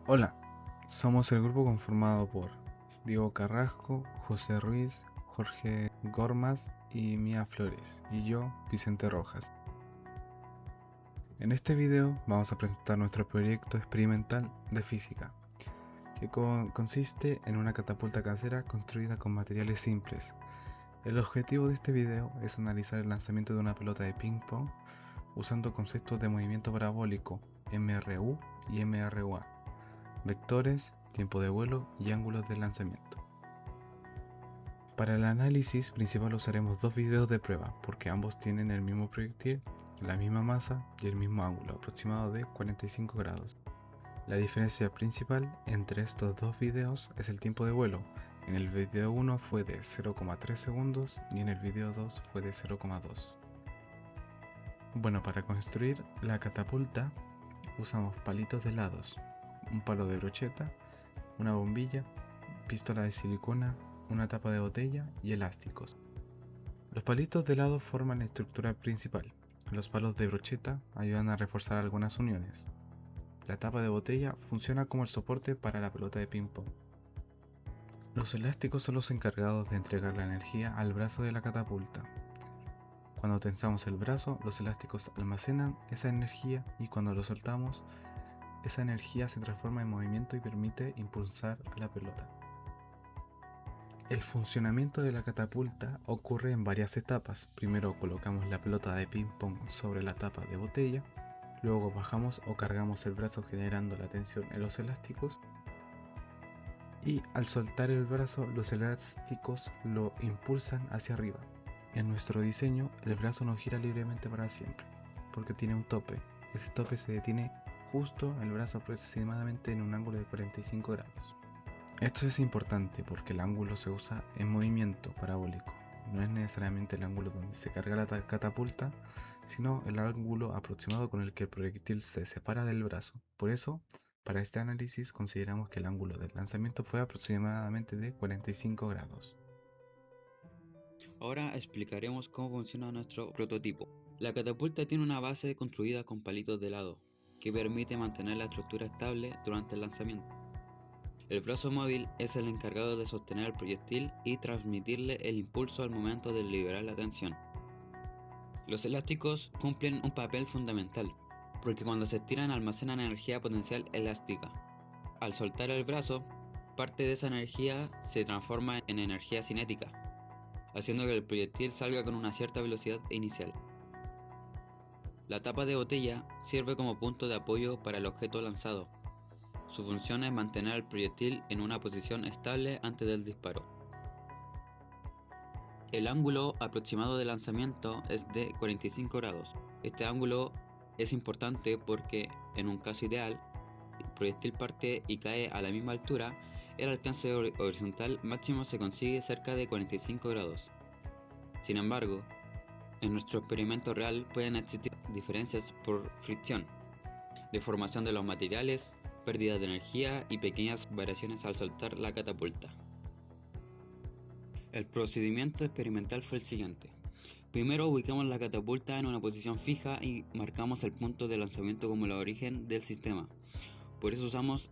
Hola, somos el grupo conformado por Diego Carrasco, José Ruiz, Jorge Gormas y Mía Flores, y yo, Vicente Rojas. En este video vamos a presentar nuestro proyecto experimental de física, que consiste en una catapulta casera construida con materiales simples. El objetivo de este video es analizar el lanzamiento de una pelota de ping pong usando conceptos de movimiento parabólico, MRU y MRUA, vectores, tiempo de vuelo y ángulos de lanzamiento. Para el análisis principal usaremos dos videos de prueba porque ambos tienen el mismo proyectil, la misma masa y el mismo ángulo aproximado de 45 grados. La diferencia principal entre estos dos videos es el tiempo de vuelo. En el video 1 fue de 0,3 segundos y en el video 2 fue de 0,2. Bueno, para construir la catapulta usamos palitos de helados, un palo de brocheta, una bombilla, pistola de silicona, una tapa de botella y elásticos. Los palitos de helado forman la estructura principal. Los palos de brocheta ayudan a reforzar algunas uniones. La tapa de botella funciona como el soporte para la pelota de ping pong. Los elásticos son los encargados de entregar la energía al brazo de la catapulta. Cuando tensamos el brazo, los elásticos almacenan esa energía y cuando lo soltamos, esa energía se transforma en movimiento y permite impulsar a la pelota. El funcionamiento de la catapulta ocurre en varias etapas. Primero colocamos la pelota de ping pong sobre la tapa de botella, luego bajamos o cargamos el brazo generando la tensión en los elásticos y al soltar el brazo los elásticos lo impulsan hacia arriba. En nuestro diseño el brazo no gira libremente para siempre porque tiene un tope. Ese tope se detiene justo el brazo aproximadamente en un ángulo de 45 grados. Esto es importante porque el ángulo se usa en movimiento parabólico. No es necesariamente el ángulo donde se carga la catapulta, sino el ángulo aproximado con el que el proyectil se separa del brazo. Por eso, para este análisis consideramos que el ángulo del lanzamiento fue aproximadamente de 45 grados. Ahora explicaremos cómo funciona nuestro prototipo. La catapulta tiene una base construida con palitos de helado, que permite mantener la estructura estable durante el lanzamiento. El brazo móvil es el encargado de sostener el proyectil y transmitirle el impulso al momento de liberar la tensión. Los elásticos cumplen un papel fundamental, porque cuando se estiran almacenan energía potencial elástica. Al soltar el brazo, parte de esa energía se transforma en energía cinética, haciendo que el proyectil salga con una cierta velocidad inicial. La tapa de botella sirve como punto de apoyo para el objeto lanzado. Su función es mantener el proyectil en una posición estable antes del disparo. El ángulo aproximado de lanzamiento es de 45 grados. Este ángulo es importante porque, en un caso ideal, el proyectil parte y cae a la misma altura, el alcance horizontal máximo se consigue cerca de 45 grados. Sin embargo, en nuestro experimento real pueden existir diferencias por fricción, deformación de los materiales, pérdida de energía y pequeñas variaciones al soltar la catapulta. El procedimiento experimental fue el siguiente. Primero ubicamos la catapulta en una posición fija y marcamos el punto de lanzamiento como el origen del sistema. Por eso usamos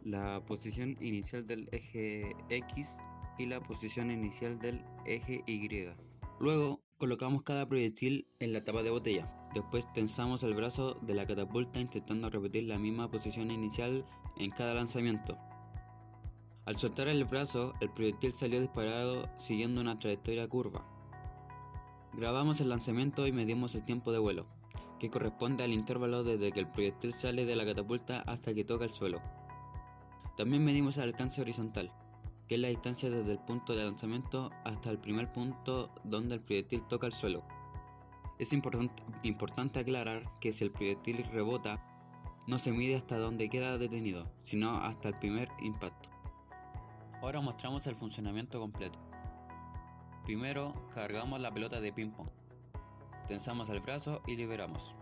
la posición inicial del eje X y la posición inicial del eje Y. Luego colocamos cada proyectil en la tapa de botella. Después tensamos el brazo de la catapulta intentando repetir la misma posición inicial en cada lanzamiento. Al soltar el brazo, el proyectil salió disparado siguiendo una trayectoria curva. Grabamos el lanzamiento y medimos el tiempo de vuelo, que corresponde al intervalo desde que el proyectil sale de la catapulta hasta que toca el suelo. También medimos el alcance horizontal, que es la distancia desde el punto de lanzamiento hasta el primer punto donde el proyectil toca el suelo. Es importante aclarar que si el proyectil rebota, no se mide hasta donde queda detenido, sino hasta el primer impacto. Ahora mostramos el funcionamiento completo. Primero cargamos la pelota de ping pong, tensamos el brazo y liberamos.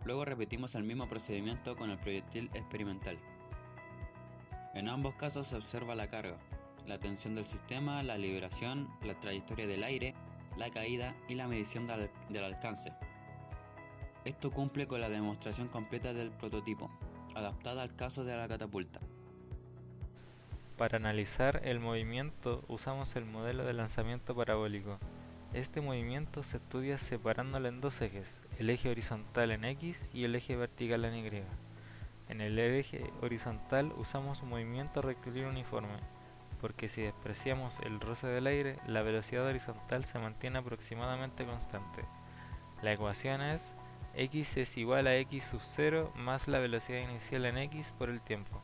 Luego repetimos el mismo procedimiento con el proyectil experimental. En ambos casos se observa la carga, la tensión del sistema, la liberación, la trayectoria del aire la caída y la medición del alcance. Esto cumple con la demostración completa del prototipo, adaptada al caso de la catapulta. Para analizar el movimiento usamos el modelo de lanzamiento parabólico. Este movimiento se estudia separándolo en dos ejes, el eje horizontal en X y el eje vertical en Y. En el eje horizontal usamos un movimiento rectilíneo uniforme, porque si despreciamos el roce del aire, la velocidad horizontal se mantiene aproximadamente constante. La ecuación es x es igual a x sub 0 más la velocidad inicial en x por el tiempo.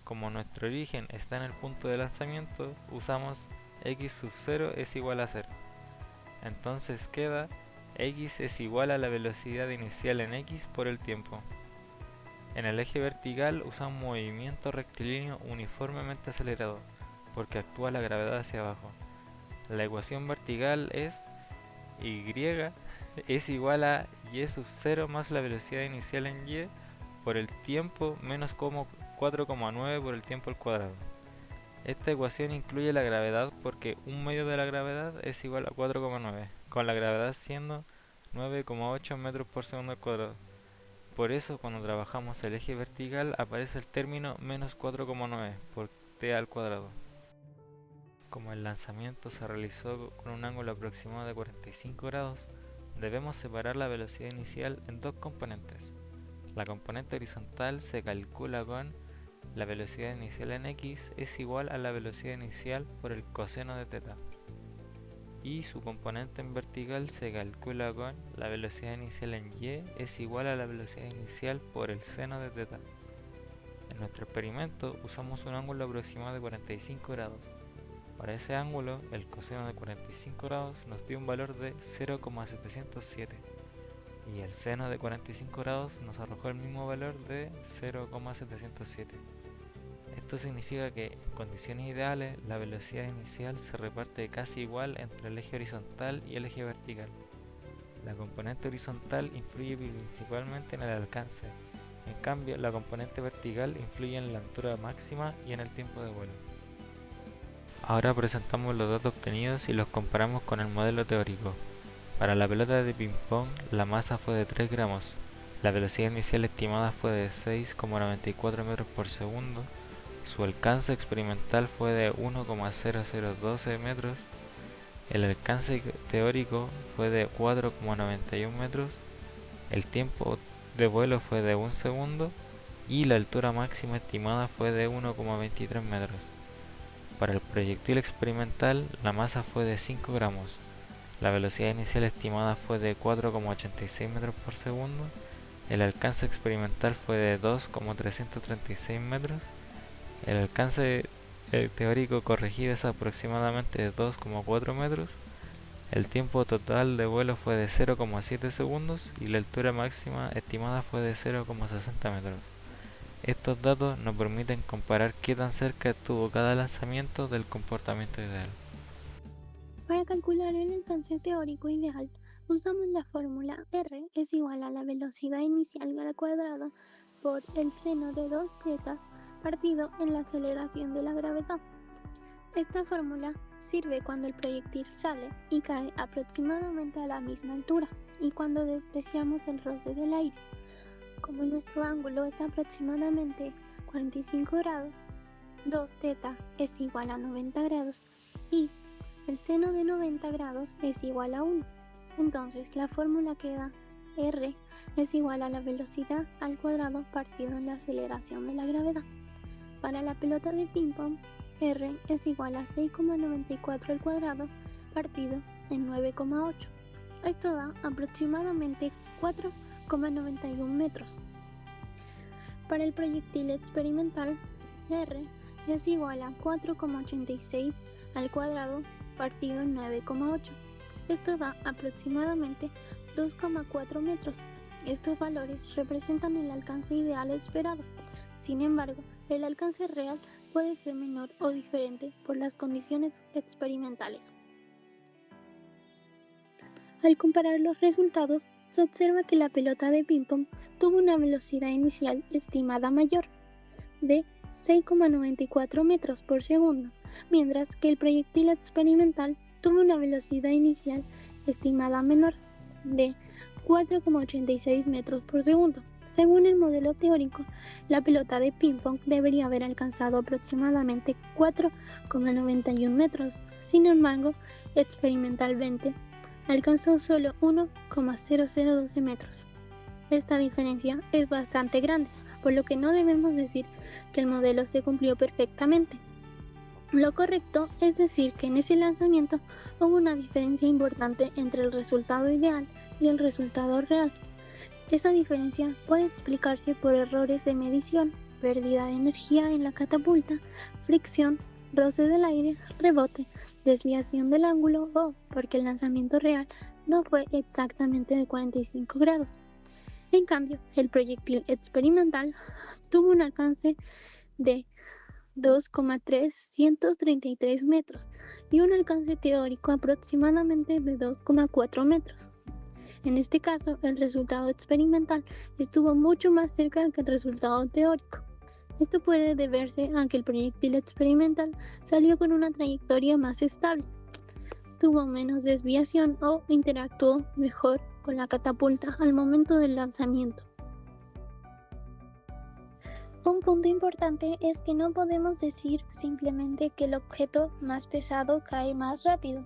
Como nuestro origen está en el punto de lanzamiento, usamos x sub 0 es igual a 0. Entonces queda x es igual a la velocidad inicial en x por el tiempo. En el eje vertical usamos un movimiento rectilíneo uniformemente acelerado, porque actúa la gravedad hacia abajo. La ecuación vertical es y es igual a y sub 0 más la velocidad inicial en y por el tiempo menos 4,9 por el tiempo al cuadrado. Esta ecuación incluye la gravedad porque un medio de la gravedad es igual a 4,9, con la gravedad siendo 9,8 metros por segundo al cuadrado. Por eso cuando trabajamos el eje vertical aparece el término menos 4,9 por t al cuadrado. Como el lanzamiento se realizó con un ángulo aproximado de 45 grados, debemos separar la velocidad inicial en dos componentes. La componente horizontal se calcula con la velocidad inicial en x es igual a la velocidad inicial por el coseno de θ. Y su componente en vertical se calcula con la velocidad inicial en y es igual a la velocidad inicial por el seno de θ. En nuestro experimento usamos un ángulo aproximado de 45 grados. Para ese ángulo, el coseno de 45 grados nos dio un valor de 0,707 y el seno de 45 grados nos arrojó el mismo valor de 0,707. Esto significa que en condiciones ideales la velocidad inicial se reparte casi igual entre el eje horizontal y el eje vertical. La componente horizontal influye principalmente en el alcance, en cambio la componente vertical influye en la altura máxima y en el tiempo de vuelo. Ahora presentamos los datos obtenidos y los comparamos con el modelo teórico. Para la pelota de ping-pong, la masa fue de 3 gramos, la velocidad inicial estimada fue de 6,94 metros por segundo, su alcance experimental fue de 1,0012 metros, el alcance teórico fue de 4,91 metros, el tiempo de vuelo fue de 1 segundo y la altura máxima estimada fue de 1,23 metros. Para el proyectil experimental, la masa fue de 5 gramos, la velocidad inicial estimada fue de 4,86 metros por segundo, el alcance experimental fue de 2,336 metros, el alcance teórico corregido es aproximadamente de 2,4 metros, el tiempo total de vuelo fue de 0,7 segundos y la altura máxima estimada fue de 0,60 metros. Estos datos nos permiten comparar qué tan cerca estuvo cada lanzamiento del comportamiento ideal. Para calcular el alcance teórico ideal, usamos la fórmula R es igual a la velocidad inicial al cuadrado por el seno de 2 tetas partido en la aceleración de la gravedad. Esta fórmula sirve cuando el proyectil sale y cae aproximadamente a la misma altura y cuando despreciamos el roce del aire. Como nuestro ángulo es aproximadamente 45 grados, 2θ es igual a 90 grados y el seno de 90 grados es igual a 1. Entonces la fórmula queda R es igual a la velocidad al cuadrado partido en la aceleración de la gravedad. Para la pelota de ping-pong, R es igual a 6,94 al cuadrado partido en 9,8. Esto da aproximadamente 4,91 metros. Para el proyectil experimental, R es igual a 4,86 al cuadrado partido en 9,8. Esto da aproximadamente 2,4 metros. Estos valores representan el alcance ideal esperado. Sin embargo, el alcance real puede ser menor o diferente por las condiciones experimentales. Al comparar los resultados, se observa que la pelota de ping-pong tuvo una velocidad inicial estimada mayor, de 6,94 metros por segundo, mientras que el proyectil experimental tuvo una velocidad inicial estimada menor de 4,86 metros por segundo. Según el modelo teórico, la pelota de ping-pong debería haber alcanzado aproximadamente 4,91 metros. Sin embargo, experimentalmente alcanzó solo 1,0012 metros. Esta diferencia es bastante grande, por lo que no debemos decir que el modelo se cumplió perfectamente. Lo correcto es decir que en ese lanzamiento hubo una diferencia importante entre el resultado ideal y el resultado real. Esa diferencia puede explicarse por errores de medición, pérdida de energía en la catapulta, fricción, roce del aire, rebote, desviación del ángulo o porque el lanzamiento real no fue exactamente de 45 grados. En cambio, el proyectil experimental tuvo un alcance de 2,333 metros y un alcance teórico aproximadamente de 2,4 metros. En este caso, el resultado experimental estuvo mucho más cerca que el resultado teórico. Esto puede deberse a que el proyectil experimental salió con una trayectoria más estable, tuvo menos desviación o interactuó mejor con la catapulta al momento del lanzamiento. Un punto importante es que no podemos decir simplemente que el objeto más pesado cae más rápido.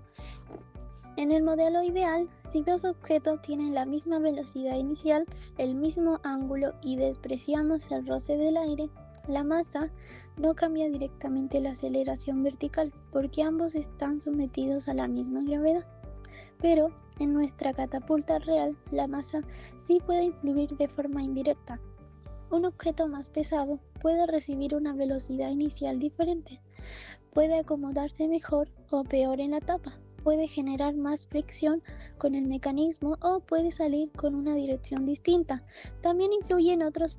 En el modelo ideal, si dos objetos tienen la misma velocidad inicial, el mismo ángulo y despreciamos el roce del aire, la masa no cambia directamente la aceleración vertical porque ambos están sometidos a la misma gravedad. Pero en nuestra catapulta real, la masa sí puede influir de forma indirecta. Un objeto más pesado puede recibir una velocidad inicial diferente, puede acomodarse mejor o peor en la tapa, puede generar más fricción con el mecanismo o puede salir con una dirección distinta. También influyen otros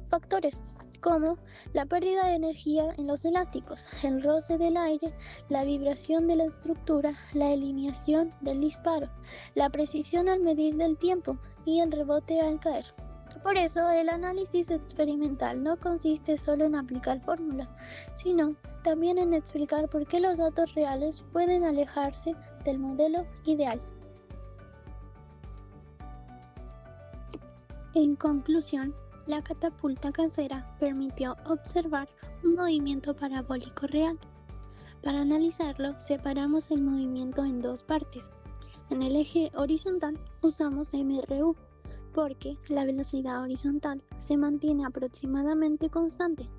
factores, como la pérdida de energía en los elásticos, el roce del aire, la vibración de la estructura, la alineación del disparo, la precisión al medir del tiempo y el rebote al caer. Por eso, el análisis experimental no consiste solo en aplicar fórmulas, sino también en explicar por qué los datos reales pueden alejarse del modelo ideal. En conclusión, la catapulta casera permitió observar un movimiento parabólico real. Para analizarlo, separamos el movimiento en dos partes. En el eje horizontal usamos MRU, porque la velocidad horizontal se mantiene aproximadamente constante,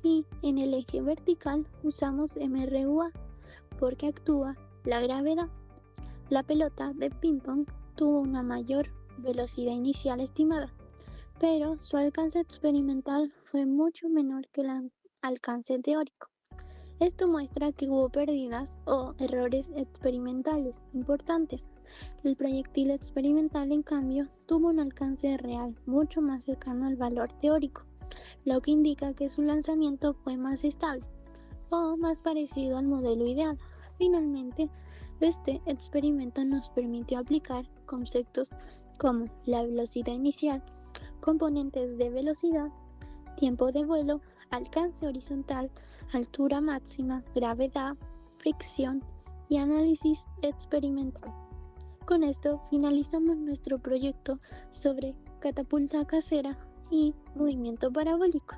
y en el eje vertical usamos MRUA, porque actúa la gravedad. La pelota de ping-pong tuvo una mayor velocidad inicial estimada, pero su alcance experimental fue mucho menor que el alcance teórico. Esto muestra que hubo pérdidas o errores experimentales importantes. El proyectil experimental, en cambio, tuvo un alcance real mucho más cercano al valor teórico, lo que indica que su lanzamiento fue más estable o más parecido al modelo ideal. Finalmente, este experimento nos permitió aplicar conceptos como la velocidad inicial, componentes de velocidad, tiempo de vuelo, alcance horizontal, altura máxima, gravedad, fricción y análisis experimental. Con esto finalizamos nuestro proyecto sobre catapulta casera y movimiento parabólico.